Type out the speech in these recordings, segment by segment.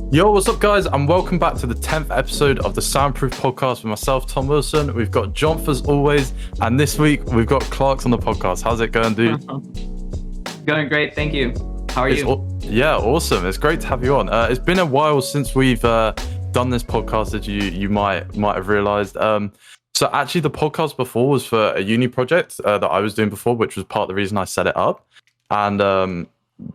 Yo, what's up, guys, and welcome back to the 10th episode of the Soundproof Podcast with myself, Tom Wilson. We've got Jonth as always, and this week we've got Clarx on the podcast. How's it going, dude? Going great, thank you. How are you? Yeah, awesome. It's great to have you on. It's been a while since we've done this podcast, as you might have realized. So actually, the podcast before was for a uni project that I was doing before, which was part of the reason I set it up, and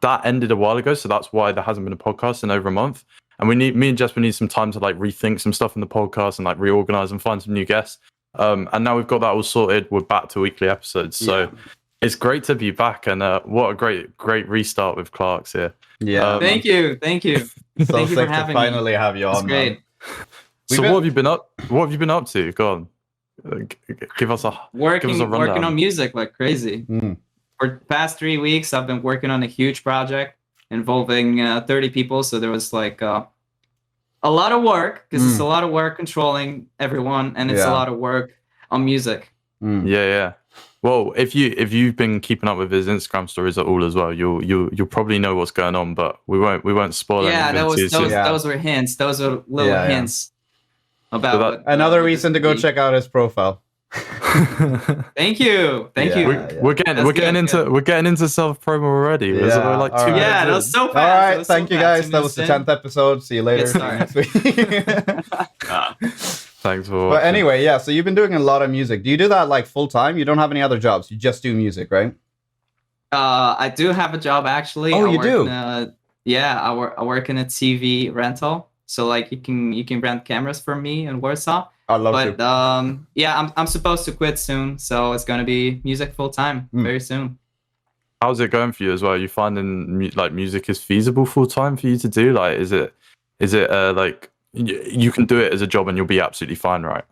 that ended a while ago. So that's why there hasn't been a podcast in over a month. And me and Jess, we need some time to like rethink some stuff in the podcast and like reorganize and find some new guests. And now we've got that all sorted. We're back to weekly episodes. So it's great to be back. And what a great restart with Clarx here. Yeah. Thank you. Thank you for having me. Finally have you on. It's great. So what have you been up to? Go on. Give us a rundown. Working on music like crazy. For the past 3 weeks, I've been working on a huge project involving 30 people. So there was like a lot of work, because it's a lot of work controlling everyone, and it's a lot of work on music. Yeah. Well, if you've been keeping up with his Instagram stories at all as well, you'll probably know what's going on, but we won't spoil anything. Those were hints. Those were little hints about another reason to go check out his profile. Thank you. We're getting into self promo already. We're like 2 minutes that was so fast. All right, thank you guys. That was the 10th episode. See you later. Next week. Thanks for. But anyway, so you've been doing a lot of music. Do you do that like full time? You don't have any other jobs. You just do music, right? I do have a job actually. Oh, you do? I work in a TV rental. So like you can rent cameras from me in Warsaw. I'd love to. I'm supposed to quit soon, so it's gonna be music full time very soon. How's it going for you as well? Are you finding like music is feasible full time for you to do? Like, is it like you can do it as a job and you'll be absolutely fine, right?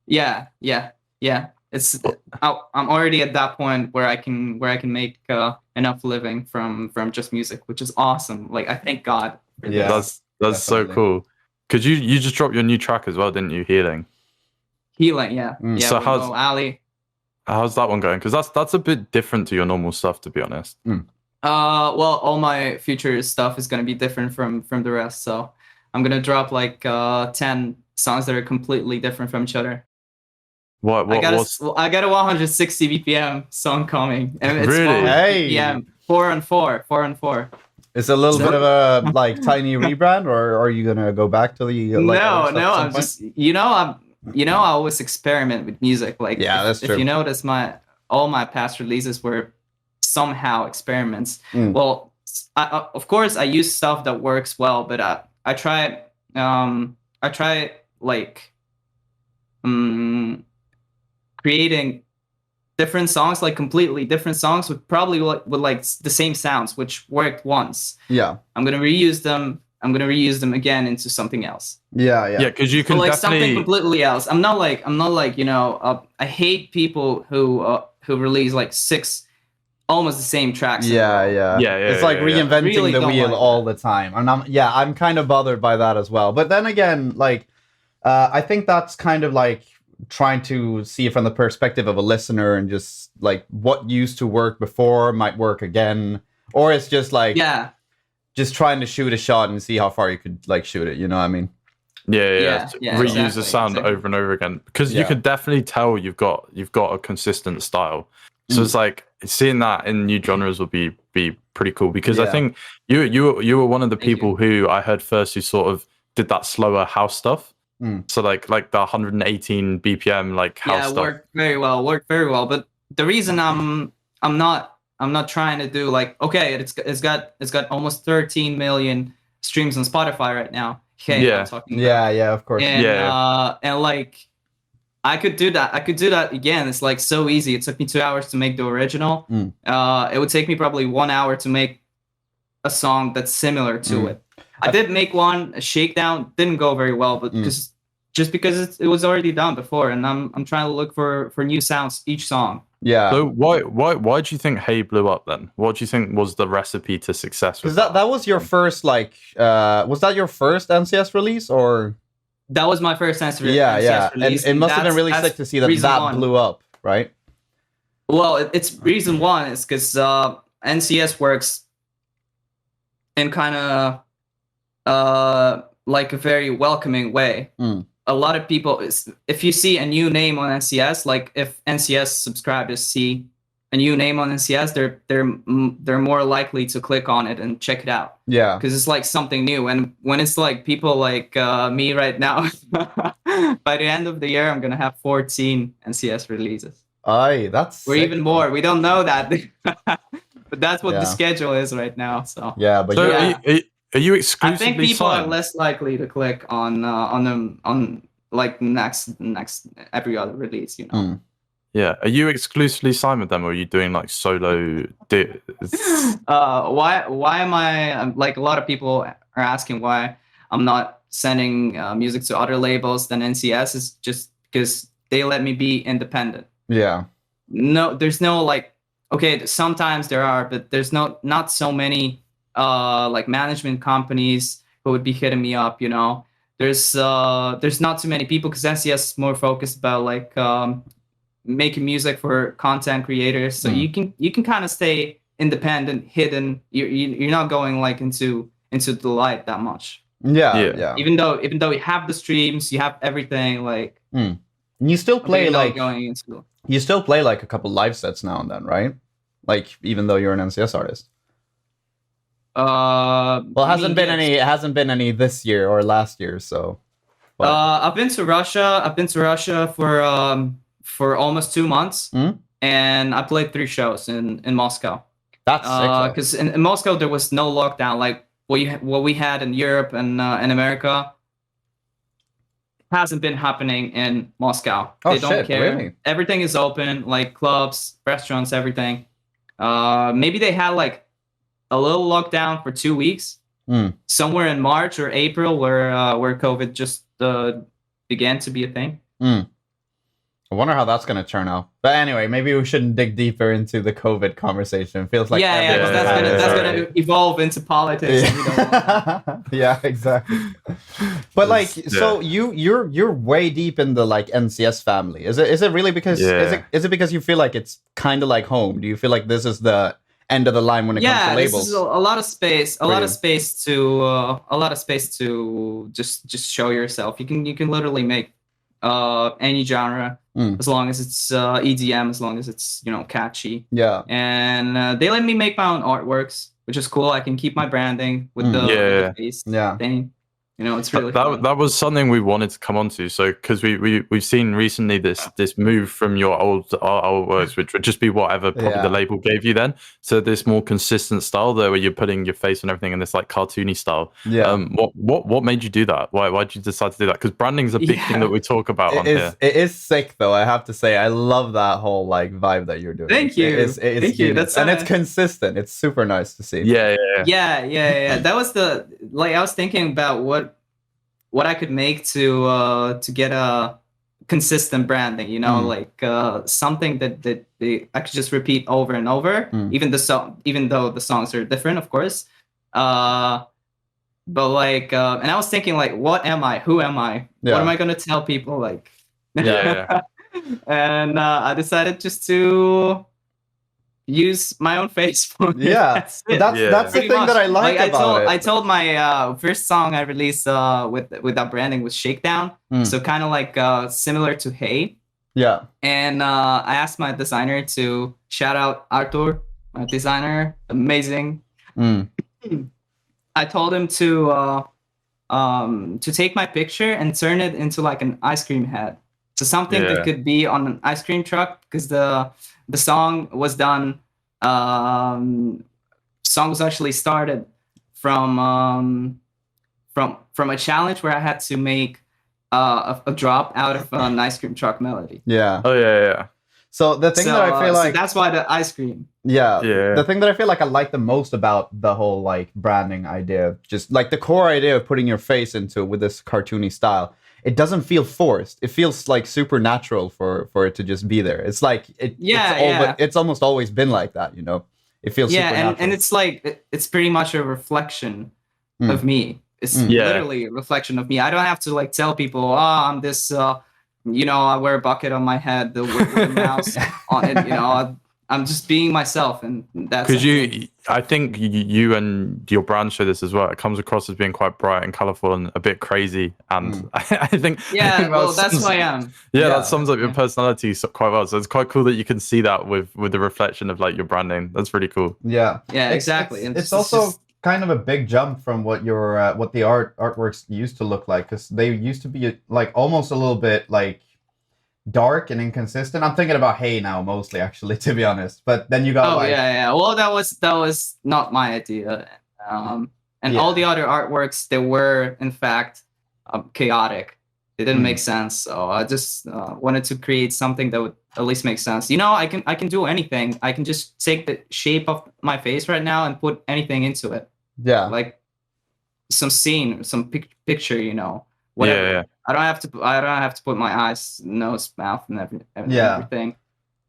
Yeah. It's I'm already at that point where I can make enough living from just music, which is awesome. Like I thank God for this. That's so cool. Because you just dropped your new track as well, didn't you? Healing, yeah. So how's that one going? Because that's a bit different to your normal stuff, to be honest. Well, all my future stuff is gonna be different from the rest. So I'm gonna drop like 10 songs that are completely different from each other. I got a 160 BPM song coming, and it's really? BPM 4 on 4. It's a little bit of a like tiny rebrand, or are you gonna go back to the? No. I'm just I always experiment with music. Like that's true. If you notice, all my past releases were somehow experiments. Well, of course I use stuff that works well, but I try like creating different songs, like completely different songs with probably with like the same sounds, which worked once. Yeah. I'm gonna reuse them again into something else. Yeah, because you can something completely else. I'm not like I hate people who release like 6 almost the same tracks. Yeah. It's like reinventing really the wheel all the time. And I'm kind of bothered by that as well. But then again, like I think that's kind of like trying to see it from the perspective of a listener, and just like what used to work before might work again, or it's just like just trying to shoot a shot and see how far you could like shoot it, you know what I mean? Reuse the sound over and over again, because you could definitely tell you've got a consistent style. So it's like seeing that in new genres would be pretty cool, because I think you were one of the people who I heard first who sort of did that slower house stuff. So like the 118 BPM like house stuff. Worked very well. But the reason I'm not trying to do like, okay, it's got almost 13 million streams on Spotify right now. Okay, I'm talking about. Of course. And and like I could do that again. It's like so easy. It took me 2 hours to make the original. It would take me probably 1 hour to make a song that's similar to it. I did make a shakedown, didn't go very well, but because it was already done before, and I'm trying to look for new sounds each song. Yeah. So why do you think Hey blew up then? What do you think was the recipe to success? Because that was your first like was that your first NCS release, or? That was my first NCS release. And it must have been really sick to see that blew up, right? Well, it's reason one is because NCS works in kind of like a very welcoming way. A lot of people, if you see a new name on NCS, like if NCS subscribers see a new name on NCS, they're more likely to click on it and check it out. Yeah, because it's like something new. And when it's like people like me right now, by the end of the year, I'm gonna have 14 NCS releases. That's or sick, even more. We don't know that, but that's what the schedule is right now. So yeah, but so are you exclusively I think people signed? are less likely to click on like next every other release, you know. Yeah, are you exclusively signed with them, or are you doing like solo? Why am I like a lot of people are asking why I'm not sending music to other labels than NCS is just because they let me be independent. Yeah. No, there's no like, okay, sometimes there are, but there's not so many like management companies who would be hitting me up, you know. There's not too many people because NCS is more focused about like making music for content creators, so you can kind of stay independent, hidden. You're not going like into the light that much. Yeah. Even though you have the streams, you have everything, like you still play like going into. You still play like a couple live sets now and then, right? Like even though you're an NCS artist. Well, hasn't been any this year or last year, so. But... I've been to Russia for almost 2 months, and I played 3 shows in Moscow. That's sick. Because in Moscow there was no lockdown like what we had in Europe and in America. Hasn't been happening in Moscow. They don't care. Really? Everything is open, like clubs, restaurants, everything. Maybe they had like a little lockdown for 2 weeks, somewhere in March or April, where COVID just began to be a thing. I wonder how that's going to turn out. But anyway, maybe we shouldn't dig deeper into the COVID conversation. It feels like because that's gonna evolve into politics. Yeah. And we don't want that. Yeah, exactly. But like, so you're way deep in the like NCS family. Is it really because is it because you feel like it's kind of like home? Do you feel like this is the end of the line when it comes to labels? Yeah, this is a lot of space, a lot of space to just show yourself. You can literally make any genre as long as it's EDM, as long as it's, you know, catchy. Yeah. And they let me make my own artworks, which is cool. I can keep my branding with the face thing. You know, it's really fun. That was something we wanted to come on to. So, because we've seen recently this move from your old artworks, which would just be whatever probably the label gave you then, to this more consistent style there, where you're putting your face and everything in this like cartoony style. Yeah. What made you do that? Why did you decide to do that? Because branding's a big thing that we talk about here. It is sick though. I have to say, I love that whole like vibe that you're doing. Thank you. Thank you. And it's consistent. It's super nice to see. Yeah. That was I was thinking about what I could make to get a consistent branding, you know, like something that I could just repeat over and over, even though the songs are different, of course. But like, and I was thinking like, what am I? Who am I? Yeah. What am I gonna tell people? Like, Yeah. And I decided just to use my own face for it. That's the thing that I like about it. I told my first song I released with that branding was Shakedown, so kind of like similar to Hey. Yeah. And I asked my designer to shout out Artur, my designer, amazing. I told him to take my picture and turn it into like an ice cream head, so something that could be on an ice cream truck, because the song was done. Song was actually started from a challenge where I had to make a drop out of an ice cream truck melody. Yeah. Oh yeah. So the thing that I feel like that's why the ice cream. Yeah. The thing that I feel like I like the most about the whole like branding idea, just like the core idea of putting your face into it with this cartoony style. It doesn't feel forced. It feels like supernatural for it to just be there. It's like it's almost always been like that, you know. It feels supernatural. and it's like it's pretty much a reflection of me. It's literally a reflection of me. I don't have to like tell people, oh, I'm this. You know, I wear a bucket on my head with a mouse on it. You know, I'm just being myself, and that's because I think you and your brand show this as well. It comes across as being quite bright and colorful and a bit crazy, and I think that's who I am. Yeah, that sums up your personality quite well. So it's quite cool that you can see that with the reflection of like your branding. That's really cool. Yeah, exactly. It's also kind of a big jump from what your what the artworks used to look like, because they used to be like almost a little bit like dark and inconsistent. I'm thinking about Hey now mostly, actually, to be honest. But then you got Well, that was not my idea. All the other artworks, they were in fact chaotic. It didn't make sense. So I just wanted to create something that would at least make sense. You know, I can do anything. I can just take the shape of my face right now and put anything into it. Yeah, like some scene, some picture. You know, whatever. Yeah. I don't have to put my eyes, nose, mouth, and everything.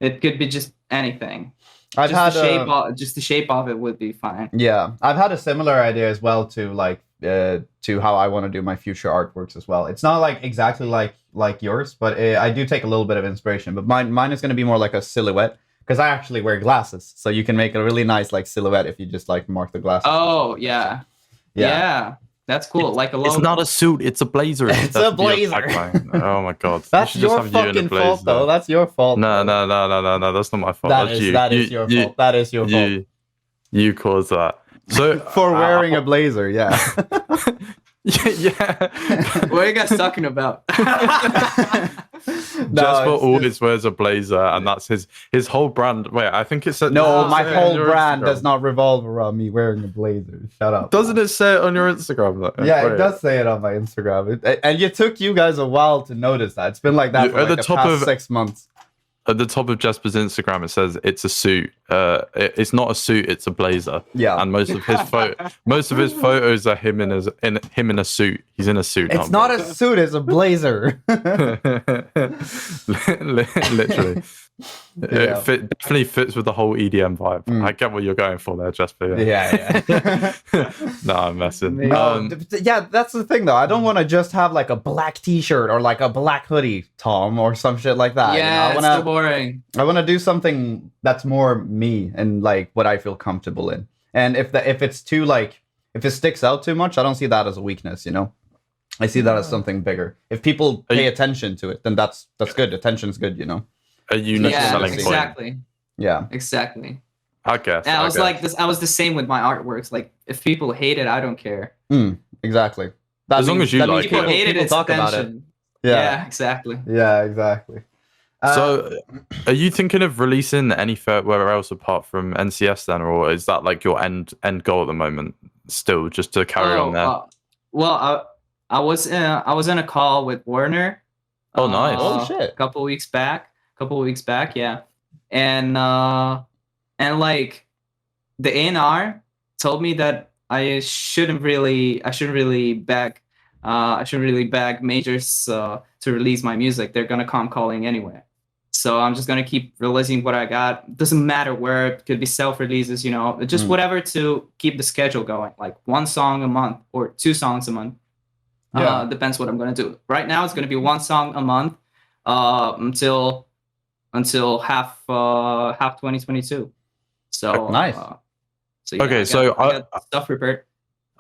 It could be just anything. Just the shape of it would be fine. Yeah, I've had a similar idea as well to like to how I want to do my future artworks as well. It's not like exactly like yours, but I do take a little bit of inspiration. But mine is going to be more like a silhouette, because I actually wear glasses, so you can make a really nice like silhouette if you just like mark the glasses. Oh yeah. That's cool. Like a logo. It's not a suit, it's a blazer. It's a blazer. Oh my god. That's your fucking fault, though. That's your fault. No. That's not my fault. That is your fault. That is your fault. You caused that. So for wearing a blazer, yeah. Yeah. What are you guys talking about? Jasper always wears a blazer, and that's his whole brand. Wait, I think it said my whole brand does not revolve around me wearing a blazer. Shut up. Doesn't it say it on your Instagram? Yeah, it does say it on my Instagram. And it took you guys a while to notice that. It's been like that for the past 6 months. At the top of Jasper's Instagram, it says it's a suit. It's not a suit; it's a blazer. Yeah, and most of his photos are him in a suit. He's in a suit. It's not a suit; it's a blazer. Literally, it definitely fits with the whole EDM vibe. I get what you're going for there, Jasper. Yeah. No, I'm messing. Yeah, that's the thing, though. I don't want to just have like a black T-shirt or like a black hoodie, Tom, or some shit like that. Yeah, it's so boring. I want to do something that's more me and like what I feel comfortable in. And if it's too like, if it sticks out too much, I don't see that as a weakness. You know, I see that as something bigger. If people pay attention to it, then that's good. Attention's good. You know, a unique selling point. Exactly. Yeah, exactly. I guess. And I was like this. I was the same with my artworks. Like, if people hate it, I don't care. Exactly. As long as you like it. People hate it, it's talk about it. Yeah, exactly. Yeah, exactly. So, are you thinking of releasing anywhere else apart from NCS then, or is that like your end goal at the moment? Still, just to carry on there. Well, I was in a call with Warner. Oh, nice! Oh shit! A couple weeks back, yeah, and like the A&R told me that I shouldn't really beg majors to release my music. They're gonna come calling anyway. So I'm just gonna keep releasing what I got. Doesn't matter where. It could be self-releases, you know, just whatever to keep the schedule going. Like 1 song a month or 2 songs a month. Depends what I'm gonna do. Right now it's gonna be 1 song a month until half 2022. So nice. I got stuff prepared.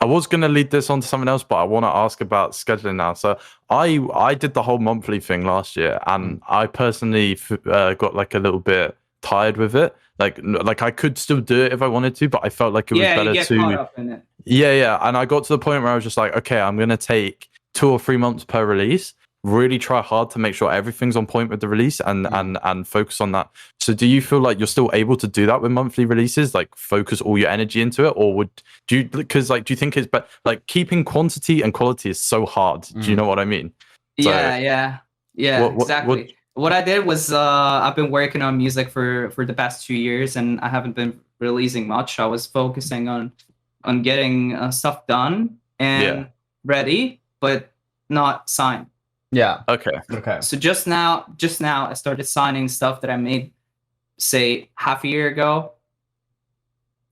I was going to lead this on to something else, but I want to ask about scheduling now. So I did the whole monthly thing last year, and I personally got like a little bit tired with it. Like I could still do it if I wanted to, but I felt like it was better you get to. Caught up in it. Yeah. And I got to the point where I was just like, okay, I'm going to take 2 or 3 months per release, really try hard to make sure everything's on point with the release and focus on that. So do you feel like you're still able to do that with monthly releases, like focus all your energy into it, or do you think it's like keeping quantity and quality is so hard? Do you know what I mean? So, yeah, exactly. What I did was I've been working on music for the past 2 years, and I haven't been releasing much. I was focusing on getting stuff done and ready, but not signed. Yeah. Okay. So just now I started signing stuff that I made, say, half a year ago,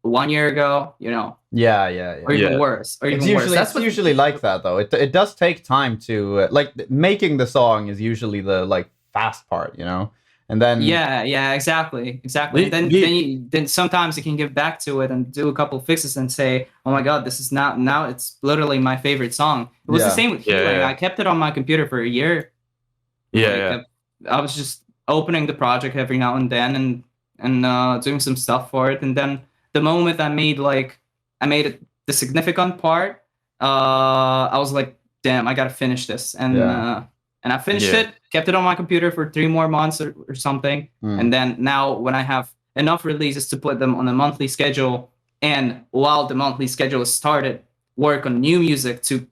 1 year ago, you know. Yeah. Or even worse. It's usually like that, though. It does take time to like making the song is usually the like fast part, you know. And then exactly. Then sometimes you can get back to it and do a couple fixes and say, oh my god, this is now it's literally my favorite song. It was the same with Healing. I kept it on my computer for a year. I was just opening the project every now and then and doing some stuff for it, and then the moment I made it the significant part, I was like, damn, I gotta finish this, and I finished it, kept it on my computer for 3 more months or something. And then now when I have enough releases to put them on a monthly schedule, and while the monthly schedule is started, work on new music to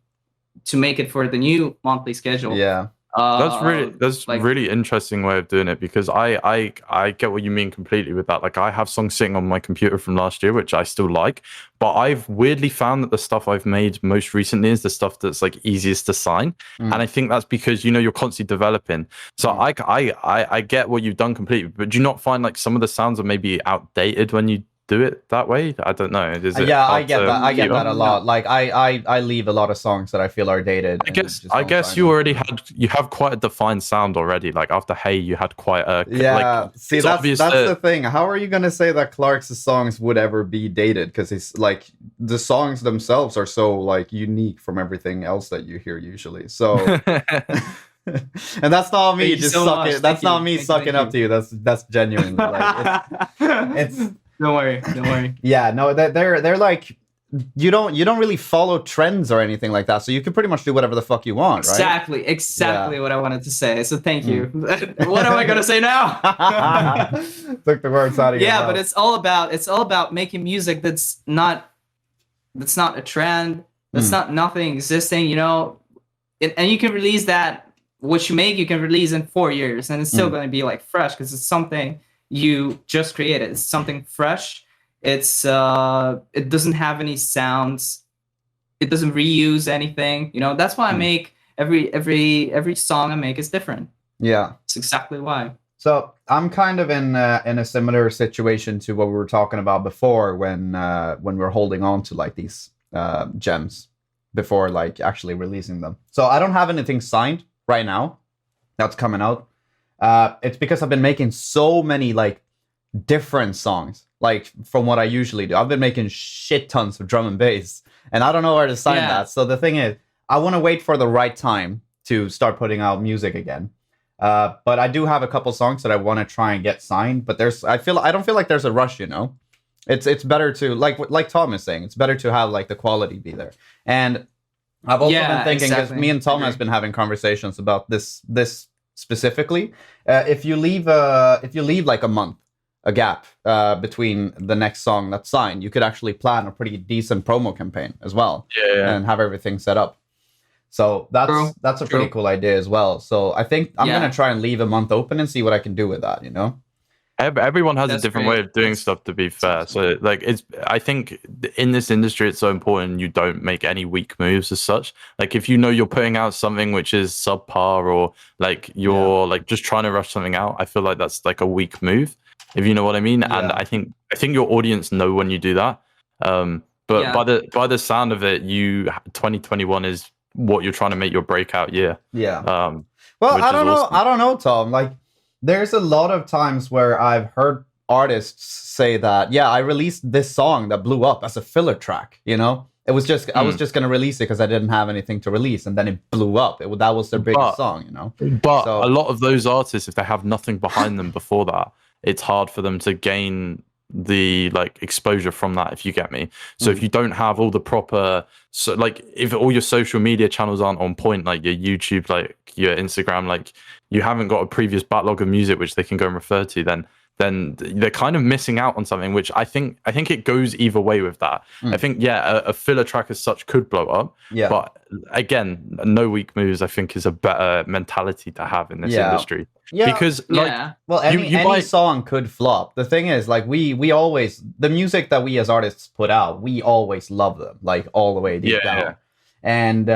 make it for the new monthly schedule. Yeah. That's really interesting way of doing it, because I get what you mean completely with that. Like, I have songs sitting on my computer from last year which I still like, but I've weirdly found that the stuff I've made most recently is the stuff that's like easiest to sign. And I think that's because, you know, you're constantly developing. So I get what you've done completely, but do you not find like some of the sounds are maybe outdated when you do it that way? I don't know. I get that. I get that a lot. Like I leave a lot of songs that I feel are dated. I guess you have quite a defined sound already. Like after Hey, you had quite a See, that's the thing. How are you gonna say that Clark's songs would ever be dated? Because it's like the songs themselves are so like unique from everything else that you hear usually. So. And that's not me just sucking. That's not me sucking up to you. That's genuine. Like, it's Don't worry. Yeah, no, they're like, you don't really follow trends or anything like that, so you can pretty much do whatever the fuck you want, right? Exactly what I wanted to say. So thank you. What am I gonna say now? Took the words out of your mouth. But it's all about making music that's not a trend. That's not nothing existing, you know. And you can release that. What you make, you can release in 4 years, and it's still going to be like fresh because it's something you just created. It's something fresh. It's it doesn't have any sounds. It doesn't reuse anything. You know, that's why I make every song I make is different. Yeah, it's exactly why. So I'm kind of in a similar situation to what we were talking about before, when we're holding on to like these gems before like actually releasing them. So I don't have anything signed right now that's coming out. It's because I've been making so many like different songs, like from what I usually do. I've been making shit tons of drum and bass, and I don't know where to sign that. So the thing is, I want to wait for the right time to start putting out music again. But I do have a couple songs that I want to try and get signed. But I don't feel like there's a rush, you know. It's better to like Tom is saying, it's better to have like the quality be there. And I've also been thinking, because me and Tom has been having conversations about this specifically. If you leave like a gap between the next song that's signed, you could actually plan a pretty decent promo campaign as well, and have everything set up. So that's a pretty cool idea as well. So I think I'm gonna try and leave a month open and see what I can do with that, you know. Everyone has a different way of doing stuff, to be fair. So like, I think in this industry it's so important you don't make any weak moves as such. Like if you know you're putting out something which is subpar, or like you're like just trying to rush something out, I feel like that's like a weak move, if you know what I mean. And I think your audience know when you do that. But by the sound of it, 2021 is what you're trying to make your breakout year. Well, I don't know, Tom. Like, there's a lot of times where I've heard artists say that, I released this song that blew up as a filler track, you know? It was just, I was just going to release it because I didn't have anything to release, and then it blew up. That was their biggest song, you know? But a lot of those artists, if they have nothing behind them before that, it's hard for them to gain the like exposure from that, if you get me. So if you don't have all the proper, so like if all your social media channels aren't on point, like your YouTube, like your Instagram, like you haven't got a previous backlog of music which they can go and refer to, then they're kind of missing out on something, which I think it goes either way with that. I think a filler track as such could blow up, but again, no weak moves I think is a better mentality to have in this industry. Because any song could flop. The thing is, like, we always, the music that we as artists put out, we always love them, like all the way deep down. And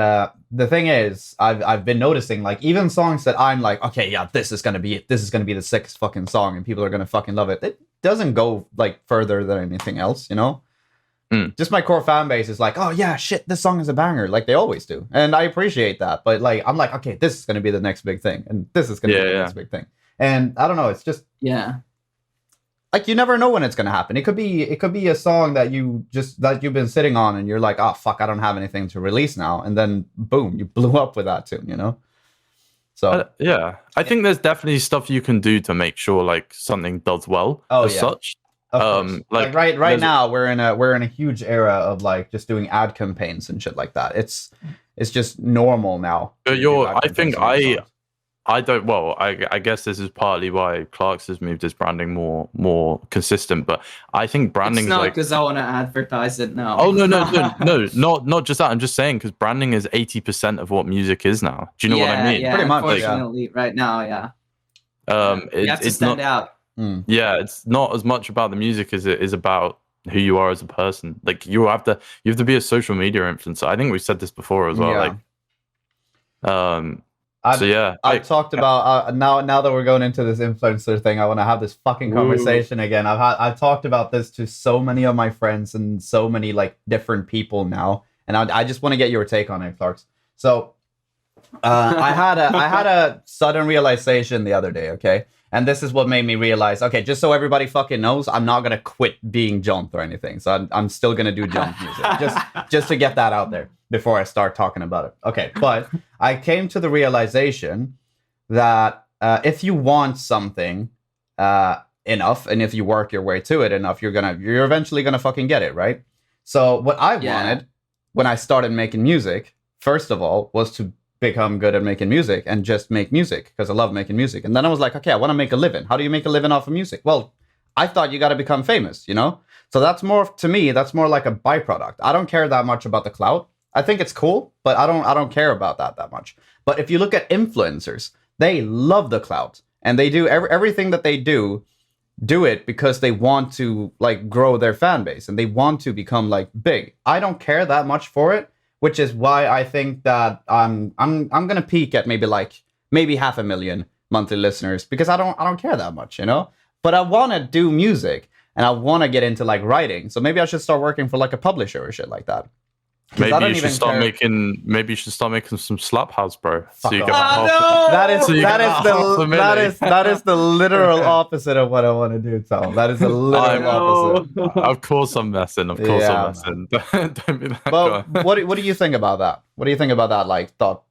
the thing is, I've been noticing, like, even songs that I'm like, okay, this is gonna be it. This is gonna be the sickest fucking song, and people are gonna fucking love it. It doesn't go like further than anything else, you know. Just my core fan base is like, oh yeah, shit, this song is a banger, like they always do, and I appreciate that. But like, I'm like, okay, this is gonna be the next big thing, and this is gonna be the next big thing. And I don't know, it's just like you never know when it's gonna happen. It could be a song that you've been sitting on, and you're like, oh fuck, I don't have anything to release now, and then boom, you blew up with that tune, you know. So I think there's definitely stuff you can do to make sure like something does well such. Like right now we're in a huge era of like just doing ad campaigns and shit like that. It's just normal now. But I guess this is partly why Clarx has moved his branding more consistent. But I think branding is not like, because I want to advertise it now. Oh no, not just that. I'm just saying because branding is 80% of what music is now. Do you know what I mean? Yeah, pretty much. Unfortunately, right now, you have to stand out. Yeah, it's not as much about the music as it is about who you are as a person. Like you have to be a social media influencer. I think we've said this before as well. I've talked about now that we're going into this influencer thing, I want to have this fucking conversation again. I've talked about this to so many of my friends and so many like different people now, and I just want to get your take on it, Clarx. So I had a sudden realization the other day, okay? And this is what made me realize, okay, just so everybody fucking knows, I'm not gonna quit being Jonth or anything. So I'm still gonna do Jonth music, just to get that out there before I start talking about it. Okay, but I came to the realization that if you want something enough, and if you work your way to it enough, you're eventually gonna fucking get it, right? So what I wanted when I started making music, first of all, was to become good at making music and just make music because I love making music. And then I was like, okay, I want to make a living. How do you make a living off of music? Well, I thought you got to become famous, you know? So that's more like a byproduct. I don't care that much about the clout. I think it's cool, but I don't care about that much. But if you look at influencers, they love the clout, and they do everything that they do it because they want to like grow their fan base and they want to become like big. I don't care that much for it, which is why I think that I'm gonna peak at maybe 500,000 monthly listeners, because I don't care that much, you know. But I want to do music and I want to get into like writing, so maybe I should start working for like a publisher or shit like that. Maybe you should start making some slap house, bro. So you get that is the literal opposite of what I want to do, Tom. That is the literal opposite. Of course I'm messing. Of course I'm messing. Don't be that guy. What do you think about that? What do you think about that like thought?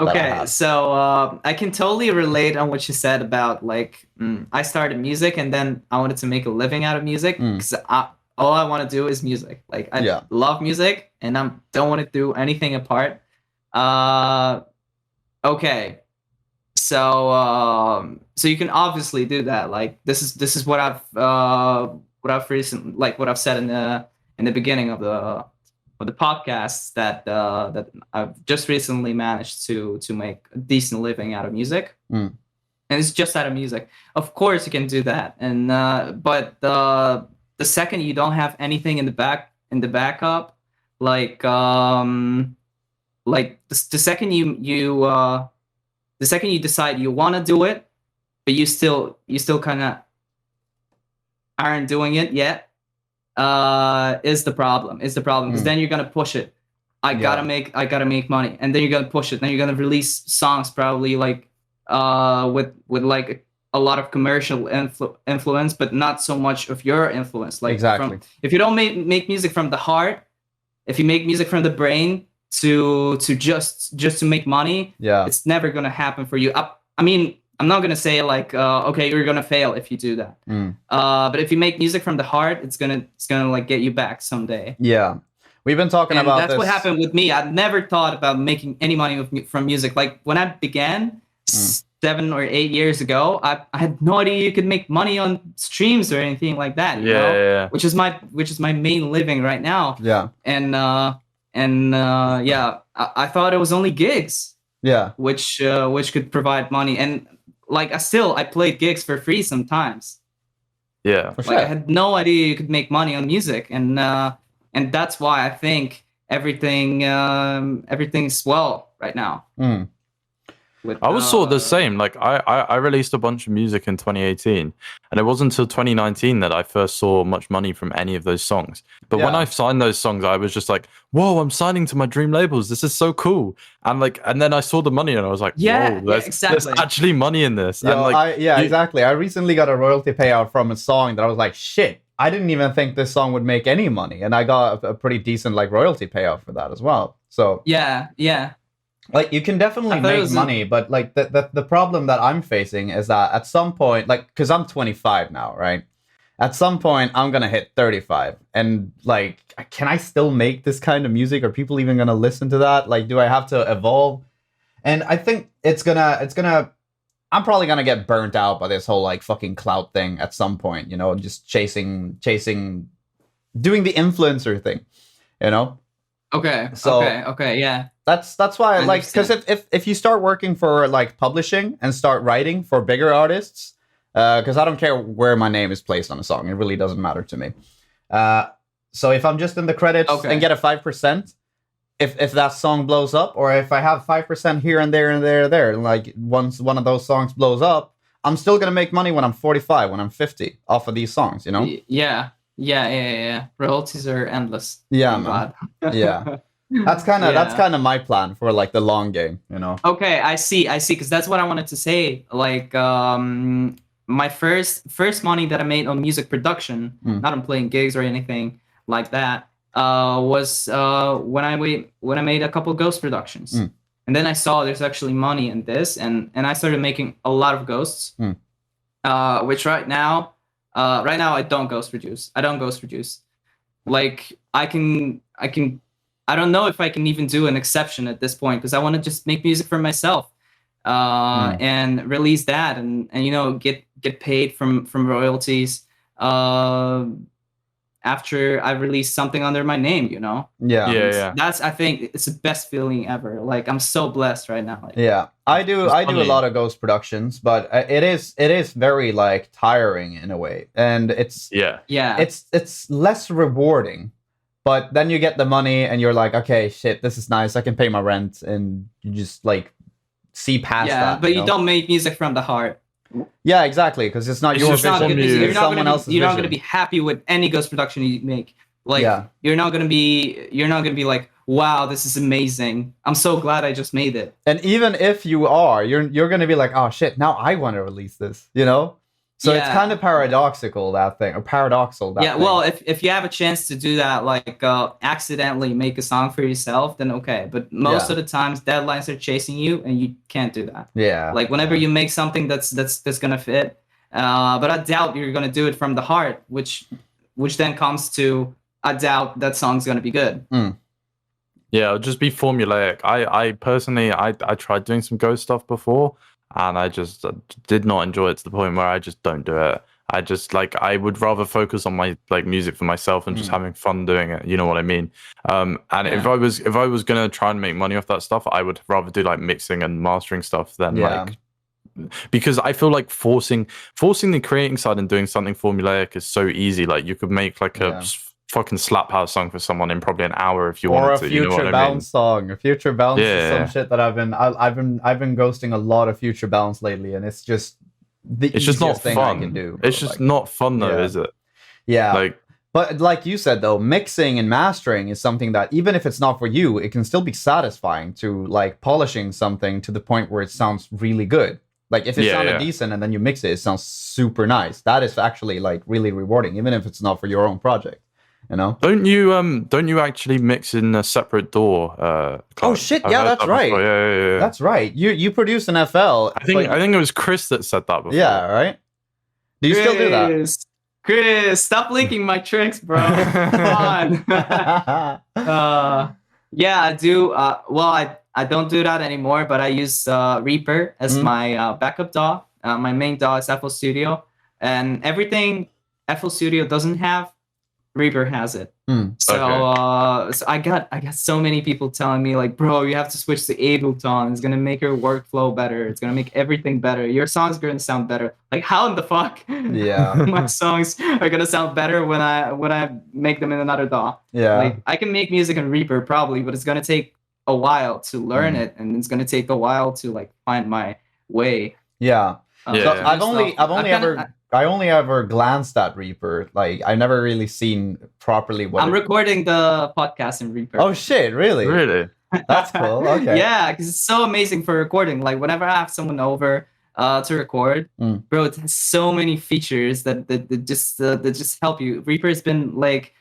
Okay, so I can totally relate on what you said about like I started music and then I wanted to make a living out of music because all I want to do is music. Like I love music and I don't want to do anything apart. Okay. So you can obviously do that. Like this is what I've recently, like what I've said in the beginning of the podcast that I've just recently managed to make a decent living out of music. And it's just out of music. Of course you can do that. And but the second you don't have anything in the backup, like the second you decide you want to do it, but you still kind of aren't doing it yet, is the problem because then you're gonna push it. I gotta make money, and then you're gonna push it. Then you're gonna release songs probably like with like a lot of commercial influence, but not so much of your influence. Like exactly. If you don't make music from the heart, if you make music from the brain to just to make money, it's never gonna happen for you. I mean, I'm not gonna say like okay, you're gonna fail if you do that. But if you make music from the heart, it's gonna like get you back someday. Yeah, we've been talking about that's this. What happened with me. I never thought about making any money from music. Like when I began 7 or 8 years ago, I had no idea you could make money on streams or anything like that. You know? Yeah. Which is my main living right now. Yeah. And I thought it was only gigs. Yeah. Which could provide money, and like I played gigs for free sometimes. Yeah. For sure. Like I had no idea you could make money on music, and that's why I think everything's swell right now. I was sort of the same. Like I released a bunch of music in 2018, and it wasn't until 2019 that I first saw much money from any of those songs. But when I signed those songs, I was just like, "Whoa, I'm signing to my dream labels. This is so cool!" And then I saw the money, and I was like, "Whoa, there's actually money in this." Yo, exactly. I recently got a royalty payout from a song that I was like, "Shit, I didn't even think this song would make any money," and I got a pretty decent like royalty payout for that as well. So yeah. Like you can definitely make money, but like the problem that I'm facing is that at some point, like, because I'm 25 now, right? At some point, I'm gonna hit 35, and like, can I still make this kind of music? Are people even gonna listen to that? Like, do I have to evolve? And I think it's gonna. I'm probably gonna get burnt out by this whole like fucking clout thing at some point. You know, just chasing, doing the influencer thing. You know. Okay. Yeah. That's why I like, because if you start working for like publishing and start writing for bigger artists, because I don't care where my name is placed on a song, it really doesn't matter to me. So if I'm just in the credits and get a 5%, if that song blows up, or if I have 5% here and there, like once one of those songs blows up, I'm still gonna make money when I'm 45, when I'm 50 off of these songs, you know? Yeah. Royalties are endless. Yeah, man. Yeah. That's kind of my plan for like the long game, you know. Okay, I see, because that's what I wanted to say. Like, my first money that I made on music production, not on playing gigs or anything like that, was when I made a couple ghost productions, and then I saw there's actually money in this, and I started making a lot of ghosts, which right now I don't ghost produce. Like I don't know if I can even do an exception at this point, because I want to just make music for myself, and release that, and you know, get paid from royalties after I release something under my name, you know. Yeah. That's, I think it's the best feeling ever. Like, I'm so blessed right now. Like, yeah, I do a lot of ghost productions, but it is very like tiring in a way, and it's less rewarding. But then you get the money and you're like, okay, shit, this is nice. I can pay my rent, and you just like see past that. Yeah, but you don't make music from the heart. Yeah, exactly, because it's not your vision. It's someone else's vision. You're not gonna be happy with any ghost production you make. Like, you're not gonna be like, wow, this is amazing. I'm so glad I just made it. And even if you are, you're gonna be like, oh shit, now I want to release this, you know? So it's kind of paradoxical, that thing. Well, if you have a chance to do that, like accidentally make a song for yourself, then okay. But most of the times, deadlines are chasing you, and you can't do that. Yeah. Like, whenever you make something that's gonna fit, but I doubt you're gonna do it from the heart, which then comes to, I doubt that song's gonna be good. Yeah, it'll just be formulaic. I personally tried doing some ghost stuff before, and I just did not enjoy it to the point where I just don't do it. I just like, I would rather focus on my like music for myself and just having fun doing it. You know what I mean? If I was gonna try and make money off that stuff, I would rather do like mixing and mastering stuff than like, because I feel like forcing the creating side and doing something formulaic is so easy. Like, you could make like a fucking slap house song for someone in probably an hour if you wanted to. Or a Future Bounce song. A Future Bounce is some shit that I've been ghosting a lot of Future Bounce lately, and it's just not thing fun. I can do. It's just not fun though, is it? Yeah. Like, but like you said though, mixing and mastering is something that, even if it's not for you, it can still be satisfying to like polishing something to the point where it sounds really good. Like, if it sounded decent and then you mix it sounds super nice. That is actually like really rewarding, even if it's not for your own project. You know? Don't you actually mix in a separate DAW? Oh shit! Yeah, that's right. Yeah. That's right. You produce an FL. I think it was Chris that said that before. Yeah, right. Do you still do that? Chris, stop leaking my tricks, bro. Come on. Yeah, I do. Well, I don't do that anymore, but I use Reaper as my backup DAW. My main DAW is FL Studio, and everything FL Studio doesn't have, Reaper has it. So I got so many people telling me like, bro, you have to switch to Ableton. It's gonna make your workflow better. It's gonna make everything better. Your song's gonna sound better. Like, how in the fuck? Yeah. My songs are gonna sound better when I make them in another DAW. Yeah. Like, I can make music in Reaper probably, but it's gonna take a while to learn it, and it's gonna take a while to like find my way. Yeah. So Yeah. I only ever glanced at Reaper. Like I never really seen properly what I'm recording the podcast in Reaper. Oh shit, really? Really? That's cool. Okay. Yeah, because it's so amazing for recording. Like whenever I have someone over to record, bro, it has so many features that just help you. Reaper has been like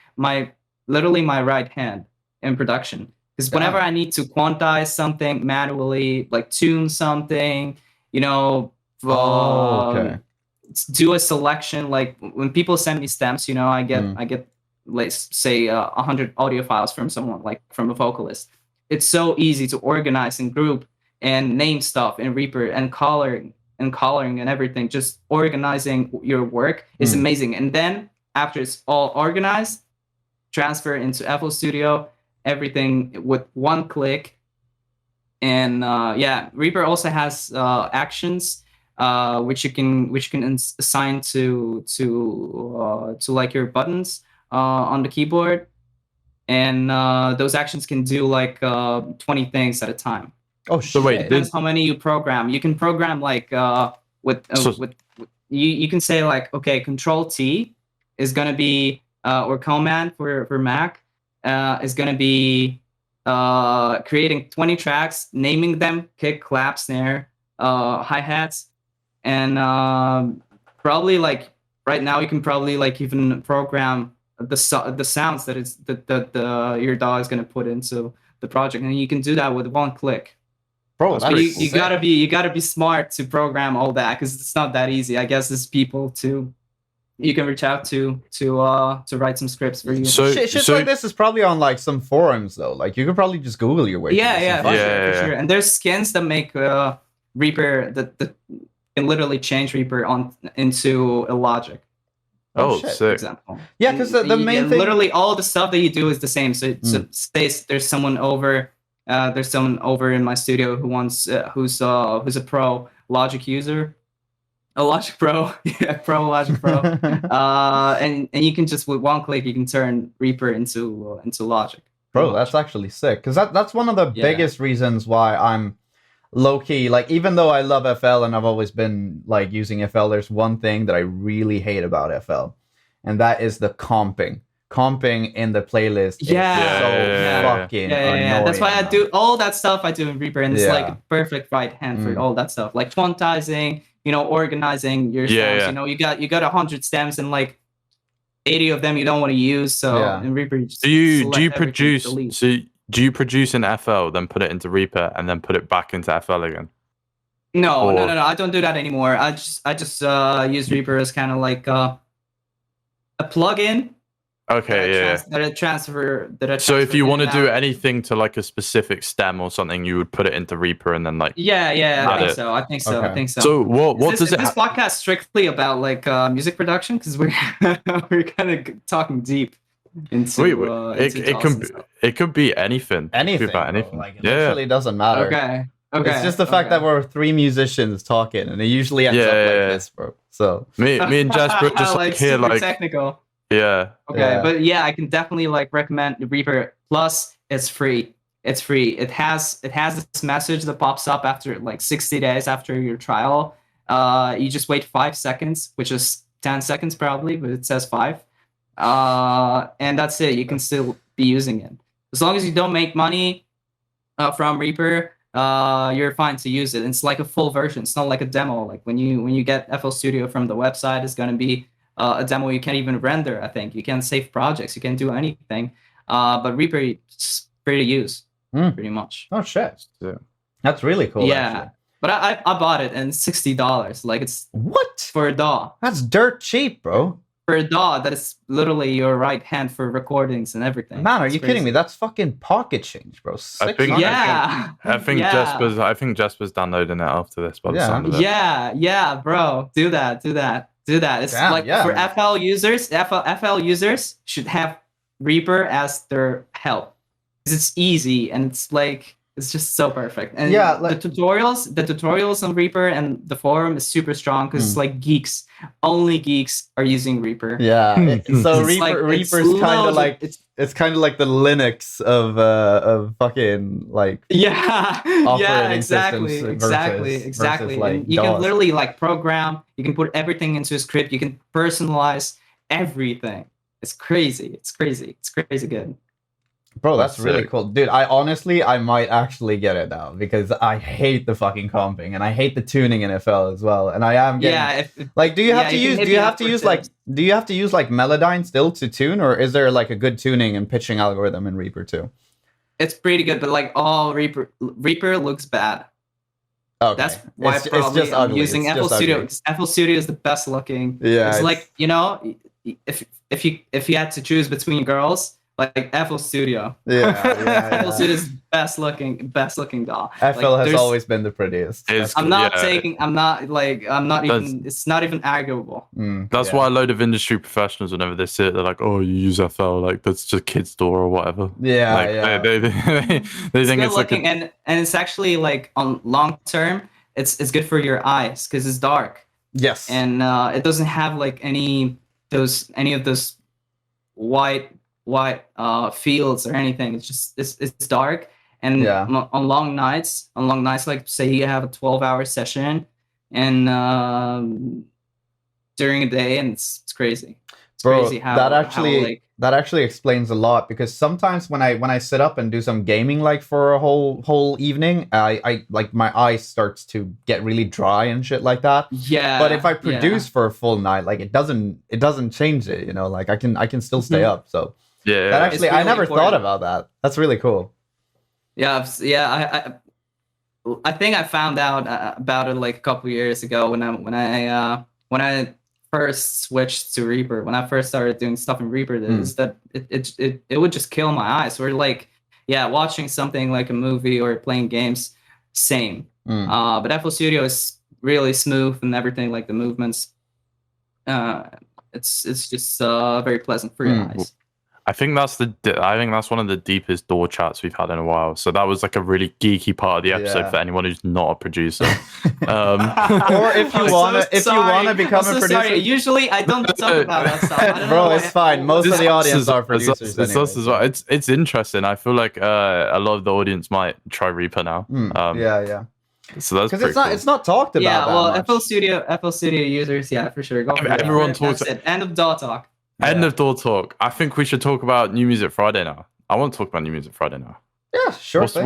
literally my right hand in production. Because whenever I need to quantize something manually, like tune something, you know, do a selection. Like when people send me stems, you know, I get let's say 100 audio files from someone, like from a vocalist. It's so easy to organize and group and name stuff in Reaper and coloring and everything. Just organizing your work is amazing. And then after it's all organized, transfer into FL Studio, everything with one click. And Reaper also has actions which you can assign to like your buttons on the keyboard, and those actions can do like 20 things at a time. Oh shit! So wait, depends how many you program. You can program like with you can say like, okay, Control T is gonna be or Command for Mac is gonna be creating 20 tracks, naming them kick, clap, snare, hi-hats, and probably like right now you can probably like even program the sounds that it's that your DAW is going to put into the project, and you can do that with one click. Bro, so you gotta be smart to program all that, because it's not that easy. I guess there's people you can reach out to write some scripts for you. So shit like this is probably on like some forums though. Like you could probably just Google your way. For sure. And there's skins that make Reaper that can literally change Reaper into a Logic. Oh, sick. For example. Yeah, because the main thing, literally all the stuff that you do is the same. So say there's someone over in my studio who wants who's a pro Logic user. A Logic Pro, Pro Logic Pro, and you can just with one click you can turn Reaper into Logic. Bro, that's actually sick, because that's one of the biggest reasons why I'm low key. Like, even though I love FL and I've always been like using FL, there's one thing that I really hate about FL, and that is the comping. Comping in the playlist is so fucking annoying. That's why I do all that stuff I do in Reaper, and it's like a perfect right hand for all that stuff, like quantizing. You know, organizing your stems. You know, you got 100 stems, and like 80 of them you don't want to use. So in Reaper, you just do you produce in FL, then put it into Reaper, and then put it back into FL again? No. I don't do that anymore. I just use Reaper as kind of like a plugin. Okay, transfer. So if you want to do anything to like a specific stem or something, you would put it into Reaper and then like. I think so. Okay. So what does it? Is this podcast strictly about like music production? Because we're kind of talking deep into. It could be anything. Anything. About anything. Like, it literally doesn't matter. Okay. It's just the fact that we're three musicians talking, and it usually ends up like this, bro. So me and Jasper just like here like technical. Yeah. Okay, but I can definitely like recommend the Reaper. Plus, it's free. It's free. It has this message that pops up after like 60 days after your trial. You just wait 5 seconds, which is 10 seconds probably, but it says 5. And that's it. You can still be using it as long as you don't make money from Reaper. You're fine to use it. It's like a full version. It's not like a demo. Like when you get FL Studio from the website, it's gonna be a demo. You can't even render. I think you can't save projects. You can't do anything. But Reaper is free to use, pretty much. Oh shit! That's really cool. Yeah, actually. But I bought it and $60. Like it's what for a DAW? That's dirt cheap, bro. For a DAW, that is literally your right hand for recordings and everything. Man, are you kidding me? That's fucking pocket change, bro. I think Jasper's downloading it after this. By the sound of it. Yeah, bro. Do that. It's for FL users. FL users should have Reaper as their help, because it's easy and it's like It's just so perfect. And Yeah, the tutorials on Reaper and the forum is super strong because it's like geeks. Only geeks are using Reaper. Yeah. So It's Reaper's kind of like it's kind of like the Linux of fucking like exactly. Versus, like, and you DOS. can literally like program. You can put everything into a script. You can personalize everything. It's crazy. It's crazy good. Bro, that's really cool. Dude, I might actually get it now because I hate the fucking comping and I hate the tuning in FL as well. And I am getting like do you have to use like Melodyne still to tune, or is there like a good tuning and pitching algorithm in Reaper too? It's pretty good, but like all Reaper looks bad. Okay. That's why it's just I'm ugly. using FL Studio because FL Studio is the best looking. Yeah. It's like, you know, if you had to choose between girls, like FL Studio. Yeah. FL Studio is best looking doll. FL has always been the prettiest. It's not even arguable. That's why a load of industry professionals, whenever they see it, they're like, "Oh, you use FL, like that's just kids' door or whatever." They think it's looking, and it's actually like on long term, it's good for your eyes because it's dark. Yes, and it doesn't have like any of those white fields or anything. It's just it's dark, and on long nights, like say you have a 12-hour session, and during a day, and it's crazy. It's crazy how that actually explains a lot, because sometimes when I sit up and do some gaming like for a whole evening, I like my eyes starts to get really dry and shit like that. Yeah. But if I produce for a full night, like it doesn't change it, you know, like I can still stay up. So that actually really I never thought about that. That's really cool. Yeah. I think I found out about it like a couple years ago when I first switched to Reaper, when I first started doing stuff in Reaper, is that it would just kill my eyes. We're like, watching something like a movie or playing games, same. But FL Studio is really smooth and everything, like the movements. It's just very pleasant for your eyes. I think that's one of the deepest door chats we've had in a while. So that was like a really geeky part of the episode for anyone who's not a producer. Or if you wanna become a producer. Sorry. Usually I don't talk about that stuff. I don't Bro, know it's fine. Most of the audience are producers. It's us as well. It's interesting. I feel like a lot of the audience might try Reaper now. So that's because it's not talked about. Yeah, well, that much. FL Studio users, for sure. Go for everyone talks. That's it. End of DAW talk. End of door talk. I think we should talk about New Music Friday now. I want to talk about New Music Friday now. Yeah, sure. What's your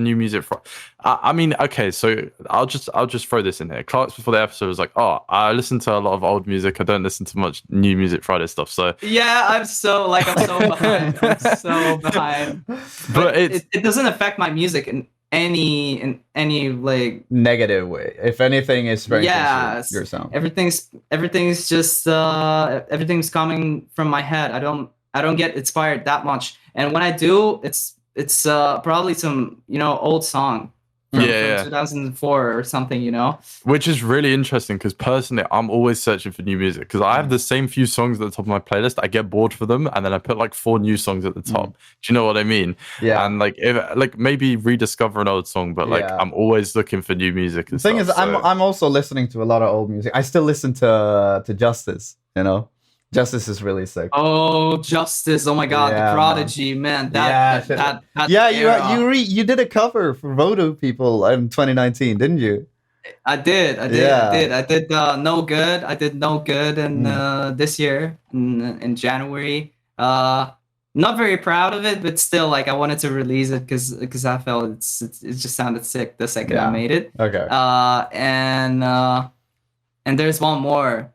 New Music Friday? I mean, okay, so I'll just throw this in here. Clarx before the episode was like, "Oh, I listen to a lot of old music. I don't listen to much New Music Friday stuff." So I'm so behind. I'm so behind. But it doesn't affect my music in any like negative way. If anything, is strengthens your sound. Everything's just everything's coming from my head. I don't get inspired that much, and when I do, it's probably some old song from 2004 or something, which is really interesting, because personally I'm always searching for new music, because I have the same few songs at the top of my playlist. I get bored for them, and then I put like 4 new songs at the top. Do you know what I mean? And like if maybe rediscover an old song, but like I'm always looking for new music. And the thing is, I'm also listening to a lot of old music. I still listen to Justice, Justice is really sick. Oh, Justice! Oh my God, the Prodigy, man. You did a cover for Voodoo People in 2019, didn't you? I did. I did No Good. I did No Good in this year in January. Not very proud of it, but still, like I wanted to release it because I felt it just sounded sick the second I made it. Okay. And there's one more,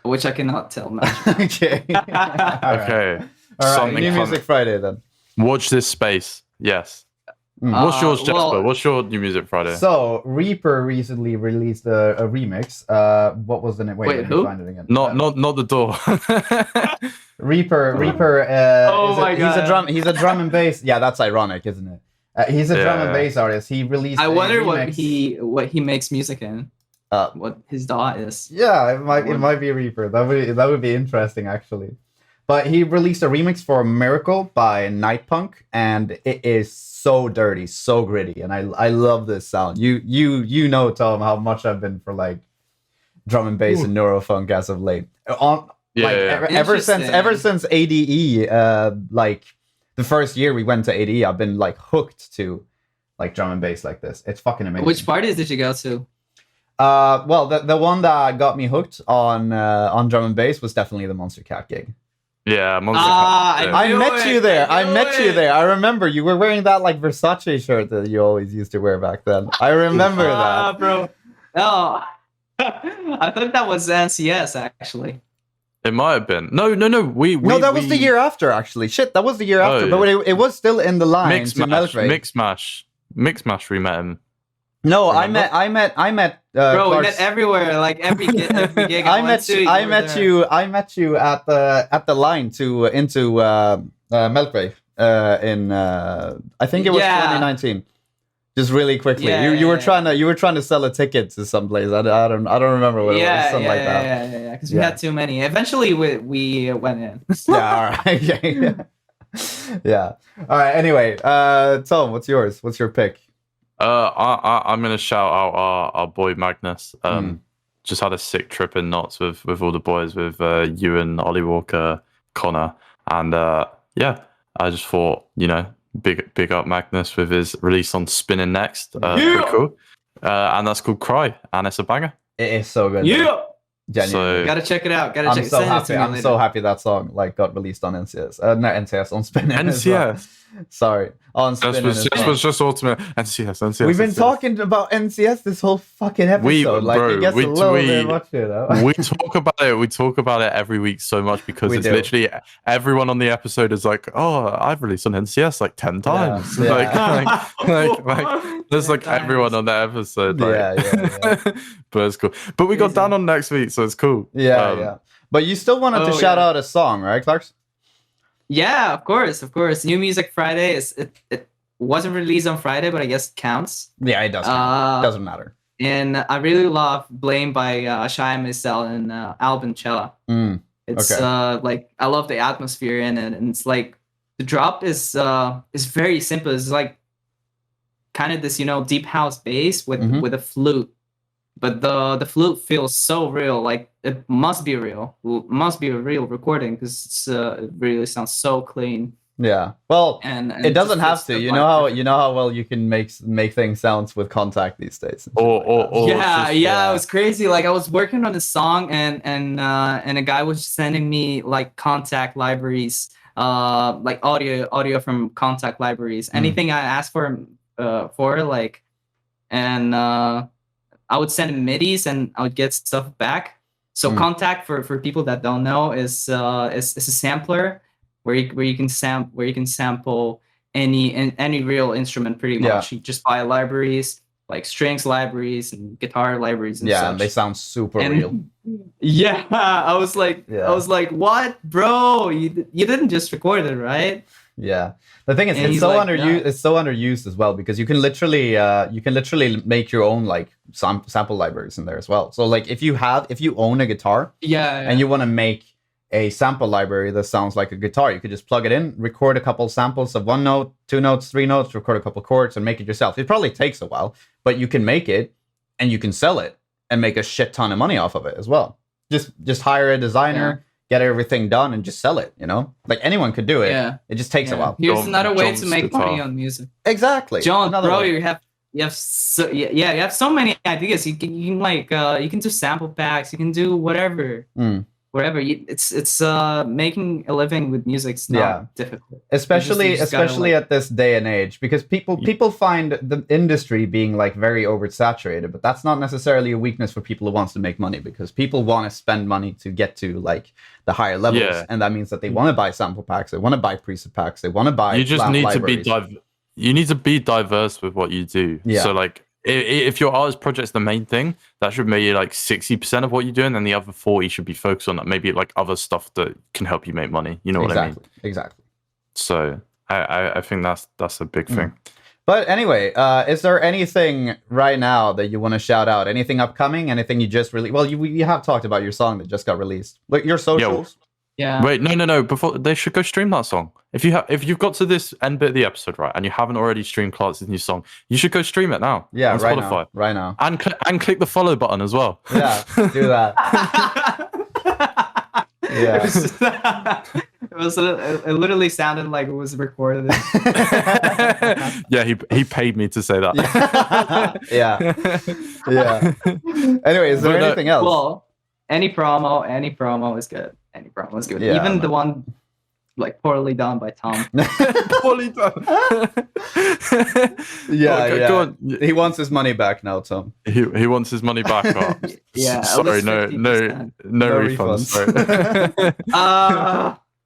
which I cannot tell much. Okay. Okay. All right. New Music Friday then. Watch this space. Yes. What's yours, Jasper? What's your New Music Friday? So Reaper recently released a remix. What was the name? Wait, who? Find it again. Not the door. Reaper. He's a drum and bass. Yeah, that's ironic, isn't it? He's a drum and bass artist. He released. I wonder what he makes music in. What his DAW is. Yeah, it might be Reaper. That would be interesting, actually. But he released a remix for Miracle by Nightpunk, and it is so dirty, so gritty, and I love this sound. You know, Tom, how much I've been for like drum and bass and neurofunk as of late. Ever since ADE, like the first year we went to ADE, I've been like hooked to like drum and bass like this. It's fucking amazing. Which parties did you go to? Well, the one that got me hooked on drum and bass was definitely the Monster Cat gig. Yeah, Monster Cat. I met you there. I remember you were wearing that like Versace shirt that you always used to wear back then. I remember that, bro. Oh, I thought that was NCS actually. It might have been. No. That was the year after, actually. Shit, that was the year after. But it was still in the line. Mix Mash, we met him. No, remember? I met. Bro, we met everywhere. Like every gig I met you at the line into Melkweg in I think it was 2019. Just really quickly, you were trying to sell a ticket to someplace. I don't remember what it was. Something like that. Yeah. Because we had too many. Eventually, we went in. Yeah. All right. Yeah. All right. Anyway, Tom, what's yours? What's your pick? I'm gonna shout out our boy Magnus. Just had a sick trip in knots with all the boys, with Ewan, Ollie Walker, Connor, and I just thought, big up Magnus with his release on Spinning Next. Pretty cool. And that's called Cry, and it's a banger. It is so good. Yeah. Genuinely. So, gotta check it out. I'm so happy. I'm so happy that song like got released on NCS. Not NCS, on Spinning. NCS. Sorry, on Spinning. This was just ultimate NCS. We've been talking about NCS this whole fucking episode. It gets a little bit much, We talk about it. We talk about it every week so much because it's literally everyone on the episode is like, "Oh, I've released on NCS like 10 times." Yeah. Like there's like everyone on that episode. Like, yeah. But it's cool. But we got Dan on next week, so it's cool. Yeah. But you still wanted to shout out a song, right, Clarx? Yeah, of course. New Music Friday it wasn't released on Friday, but I guess it counts. Yeah, it does count. Doesn't matter. And I really love Blame by Shia Mizell and Alvin Cella. It's like I love the atmosphere in it, and it's like the drop is very simple. It's like kind of this deep house bass with a flute, but the flute feels so real. Like it must be real. It must be a real recording because it really sounds so clean. Yeah. Well, and it doesn't have to. You know how well you can make things sound with Kontakt these days. It was crazy. Like I was working on a song and a guy was sending me like Kontakt libraries, like audio from Kontakt libraries. Anything I asked for like, and I would send him MIDIs and I would get stuff back. So Kontakt for people that don't know is a sampler where you can sample any real instrument pretty much. You just buy libraries like strings libraries and guitar libraries and such. And they sound super real. Yeah, I was like, what, bro? You didn't just record it, right? Yeah. The thing is, it's so underused. It's so underused as well because you can literally make your own like sample libraries in there as well. So like if you own a guitar, and you want to make a sample library that sounds like a guitar, you could just plug it in, record a couple samples of 1 note, 2 notes, 3 notes, record a couple chords, and make it yourself. It probably takes a while, but you can make it and you can sell it and make a shit ton of money off of it as well. Just hire a designer. Get everything done and just sell it, Like anyone could do it. Yeah. It just takes a while. Here's another way to make money on music. Exactly. Jonth, bro, you have so many ideas. You can like you can do sample packs, you can do whatever. Whatever. It's making a living with music's not difficult. Especially at this day and age, because people find the industry being like very oversaturated, but that's not necessarily a weakness for people who wants to make money, because people want to spend money to get to like the higher levels, and that means that they want to buy sample packs, they want to buy preset packs, they want to buy. You just need libraries. You need to be diverse with what you do. Yeah. So like, if your artist project's the main thing, that should maybe like 60% of what you're doing, and the other 40 should be focused on maybe like other stuff that can help you make money. You know what I mean? Exactly. So I think that's a big thing. But anyway, is there anything right now that you want to shout out? Anything upcoming? Anything you just really you have talked about your song that just got released? Like your socials? Yeah. Wait, no. Before they should go stream that song. If you've got to this end bit of the episode, right, and you haven't already streamed Clark's new song, you should go stream it now. Yeah, on Spotify. Right now. And click the follow button as well. Yeah, do that. Yeah. It literally sounded like it was recorded. Yeah, he paid me to say that. Yeah. Anyway, is there anything else? Well, any promo is good. Any promo is good. Yeah, Even the one like poorly done by Tom. Poorly done. Go on. He wants his money back now, Tom. He wants his money back. Oh. Yeah. Sorry, no refunds. Sorry.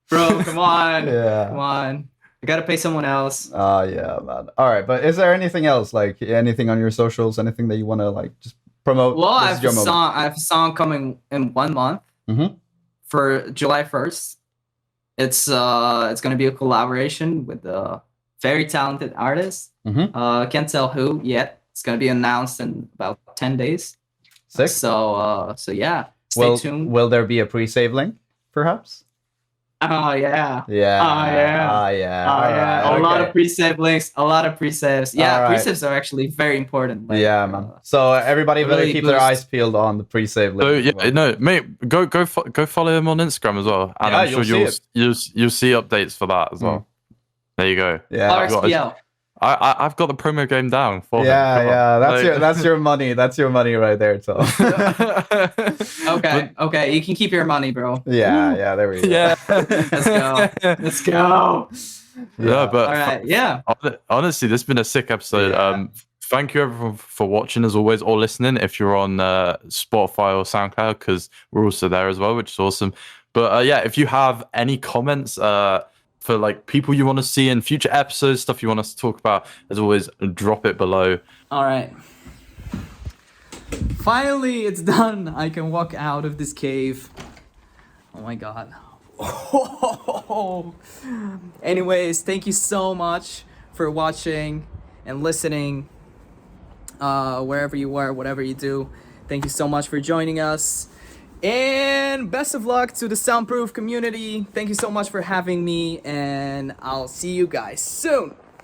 Bro, come on. Yeah. Come on. I gotta pay someone else. Yeah, man. All right, but is there anything else? Like anything on your socials? Anything that you want to like just promote? Well, I have a song coming in 1 month. Mm-hmm. For July 1st. It's gonna be a collaboration with a very talented artist. Mm-hmm. Can't tell who yet. It's gonna be announced in about 10 days. Sick. So yeah. Stay tuned. Will there be a pre-save link, perhaps? Oh yeah. Yeah. Oh yeah. Oh yeah. A lot of pre-save links. A lot of pre-saves. Yeah, right. Pre-saves are actually very important. Like, yeah, man. So everybody better keep their eyes peeled on the pre-save link. So yeah, no, mate, go follow him on Instagram as well, and I'm sure you'll see updates for that as well. There you go. Yeah. I've got the promo game down for him. Yeah. That's your money. That's your money right there, Tom. Okay. You can keep your money, bro. Yeah. There we go. Yeah. Let's go. Yeah, but all right. Yeah. Honestly, this has been a sick episode. Yeah. Thank you everyone for watching as always, or listening if you're on Spotify or SoundCloud, because we're also there as well, which is awesome. But yeah, if you have any comments for like people you want to see in future episodes, stuff you want us to talk about, as always, drop it below. All right. Finally, it's done. I can walk out of this cave. Oh my god. Anyways, thank you so much for watching and listening. Wherever you are, whatever you do. Thank you so much for joining us. And best of luck to the Soundproof community. Thank you so much for having me, and I'll see you guys soon.